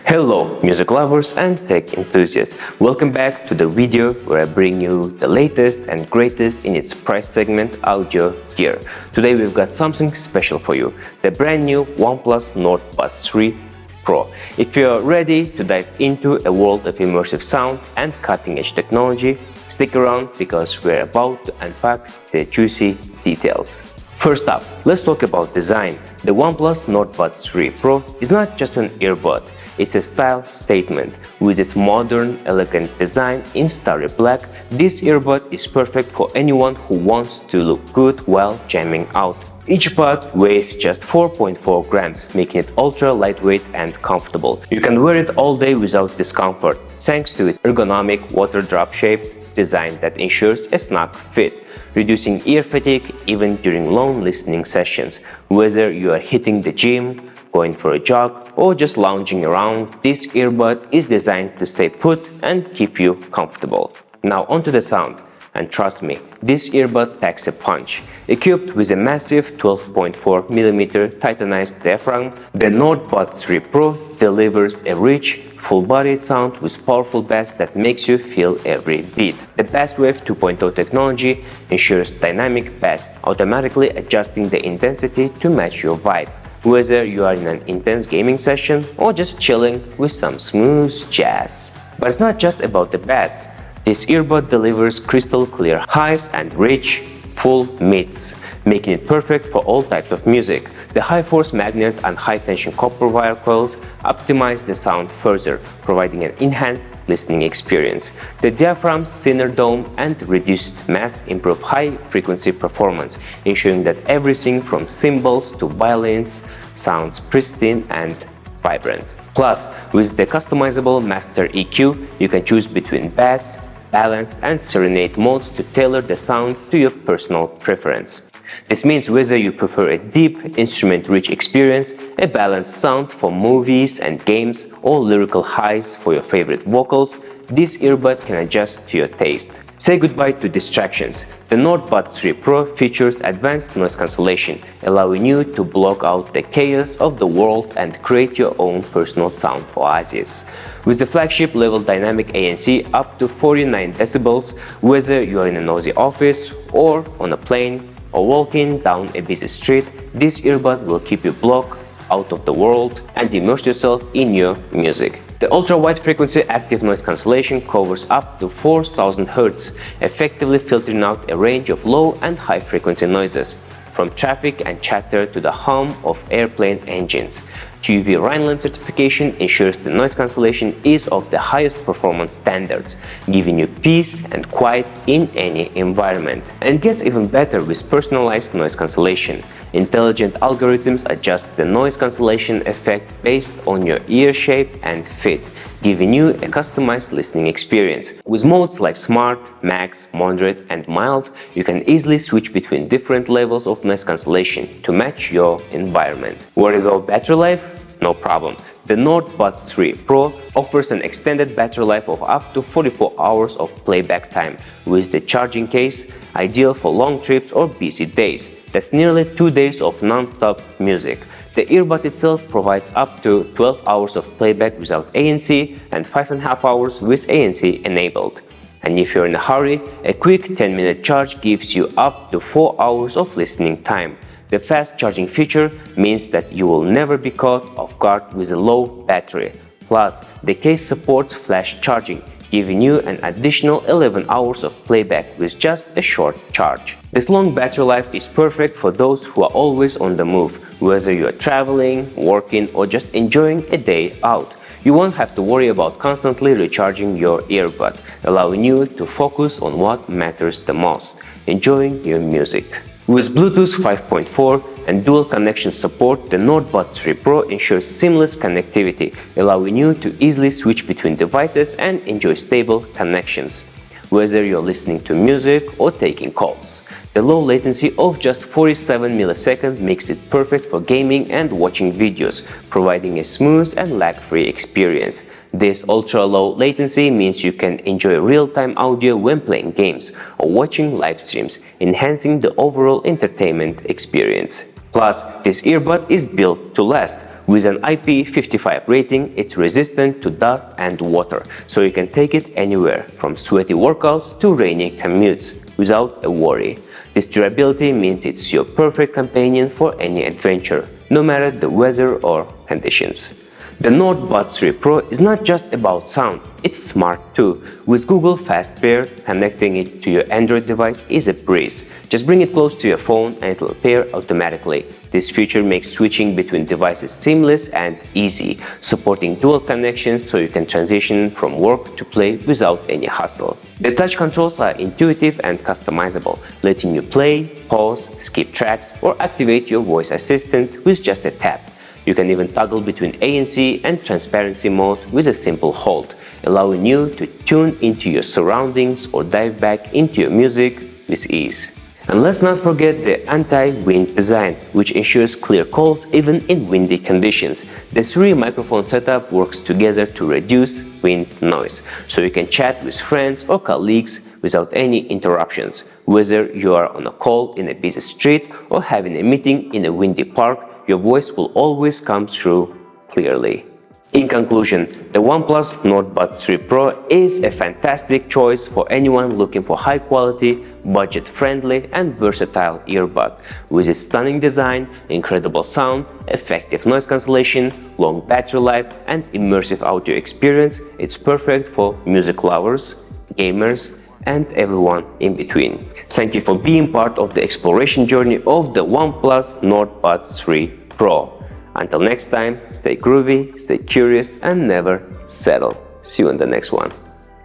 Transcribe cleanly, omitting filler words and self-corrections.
Hello music lovers and tech enthusiasts, welcome back to the video where I bring you the latest and greatest in its price segment audio gear. Today we've got something special for you, the brand new OnePlus Nord Buds 3 Pro. If you're ready to dive into a world of immersive sound and cutting-edge technology, stick around because we're about to unpack the juicy details. First up, let's talk about design. The OnePlus Nord Buds 3 Pro is not just an earbud. It's a style statement. With its modern, elegant design in starry black, this earbud is perfect for anyone who wants to look good while jamming out. Each bud weighs just 4.4 grams, making it ultra lightweight and comfortable. You can wear it all day without discomfort, thanks to its ergonomic water drop-shaped design that ensures a snug fit, reducing ear fatigue even during long listening sessions. Whether you are hitting the gym, going for a jog, or just lounging around, this earbud is designed to stay put and keep you comfortable. Now onto the sound. And trust me, this earbud packs a punch. Equipped with a massive 12.4mm titanized diaphragm, the Nord Buds 3 Pro delivers a rich, full-bodied sound with powerful bass that makes you feel every beat. The Basswave 2.0 technology ensures dynamic bass, automatically adjusting the intensity to match your vibe, whether you are in an intense gaming session or just chilling with some smooth jazz. But it's not just about the bass. This earbud delivers crystal clear highs and rich, full mids, making it perfect for all types of music. The high-force magnet and high-tension copper wire coils optimize the sound further, providing an enhanced listening experience. The diaphragm's thinner dome and reduced mass improve high-frequency performance, ensuring that everything from cymbals to violins sounds pristine and vibrant. Plus, with the customizable Master EQ, you can choose between bass, balanced and serenade modes to tailor the sound to your personal preference. This means whether you prefer a deep, instrument-rich experience, a balanced sound for movies and games, or lyrical highs for your favorite vocals, this earbud can adjust to your taste. Say goodbye to distractions. The Nord Buds 3 Pro features advanced noise cancellation, allowing you to block out the chaos of the world and create your own personal sound oasis. With the flagship level dynamic ANC up to 49 decibels, whether you are in a noisy office or on a plane or walking down a busy street, this earbud will keep you blocked out of the world and immerse yourself in your music. The ultra-wide frequency active noise cancellation covers up to 4000 Hz, effectively filtering out a range of low and high frequency noises, from traffic and chatter to the hum of airplane engines. QV Rhineland certification ensures the noise cancellation is of the highest performance standards, giving you peace and quiet in any environment. And gets even better with personalized noise cancellation. Intelligent algorithms adjust the noise cancellation effect based on your ear shape and fit, giving you a customized listening experience. With modes like Smart, Max, Moderate, and Mild, you can easily switch between different levels of noise cancellation to match your environment. Worried about battery life? No problem. The Nord Buds 3 Pro offers an extended battery life of up to 44 hours of playback time, with the charging case ideal for long trips or busy days. That's nearly 2 days of non-stop music. The earbud itself provides up to 12 hours of playback without ANC and 5.5 hours with ANC enabled. And if you're in a hurry, a quick 10-minute charge gives you up to 4 hours of listening time. The fast charging feature means that you will never be caught off guard with a low battery. Plus, the case supports flash charging, giving you an additional 11 hours of playback with just a short charge. This long battery life is perfect for those who are always on the move, whether you are traveling, working, or just enjoying a day out. You won't have to worry about constantly recharging your earbud, allowing you to focus on what matters the most, enjoying your music. With Bluetooth 5.4 and dual connection support, the Nord Buds 3 Pro ensures seamless connectivity, allowing you to easily switch between devices and enjoy stable connections, whether you're listening to music or taking calls. The low latency of just 47 milliseconds makes it perfect for gaming and watching videos, providing a smooth and lag-free experience. This ultra-low latency means you can enjoy real-time audio when playing games or watching live streams, enhancing the overall entertainment experience. Plus, this earbud is built to last. With an IP55 rating, it's resistant to dust and water, so you can take it anywhere, from sweaty workouts to rainy commutes, without a worry. This durability means it's your perfect companion for any adventure, no matter the weather or conditions. The Nord Buds 3 Pro is not just about sound, it's smart too. With Google Fast Pair, connecting it to your Android device is a breeze. Just bring it close to your phone and it will pair automatically. This feature makes switching between devices seamless and easy, supporting dual connections so you can transition from work to play without any hassle. The touch controls are intuitive and customizable, letting you play, pause, skip tracks, or activate your voice assistant with just a tap. You can even toggle between ANC and transparency mode with a simple hold, allowing you to tune into your surroundings or dive back into your music with ease. And let's not forget the anti-wind design, which ensures clear calls even in windy conditions. The 3 microphone setup works together to reduce wind noise, so you can chat with friends or colleagues without any interruptions. Whether you are on a call in a busy street or having a meeting in a windy park, your voice will always come through clearly. In conclusion, the OnePlus Nord Buds 3 Pro is a fantastic choice for anyone looking for high-quality, budget-friendly and versatile earbud. With its stunning design, incredible sound, effective noise cancellation, long battery life and immersive audio experience, it's perfect for music lovers, gamers and everyone in between. Thank you for being part of the exploration journey of the OnePlus Nord Buds 3 Pro. Until next time, stay groovy, stay curious and never settle. See you in the next one.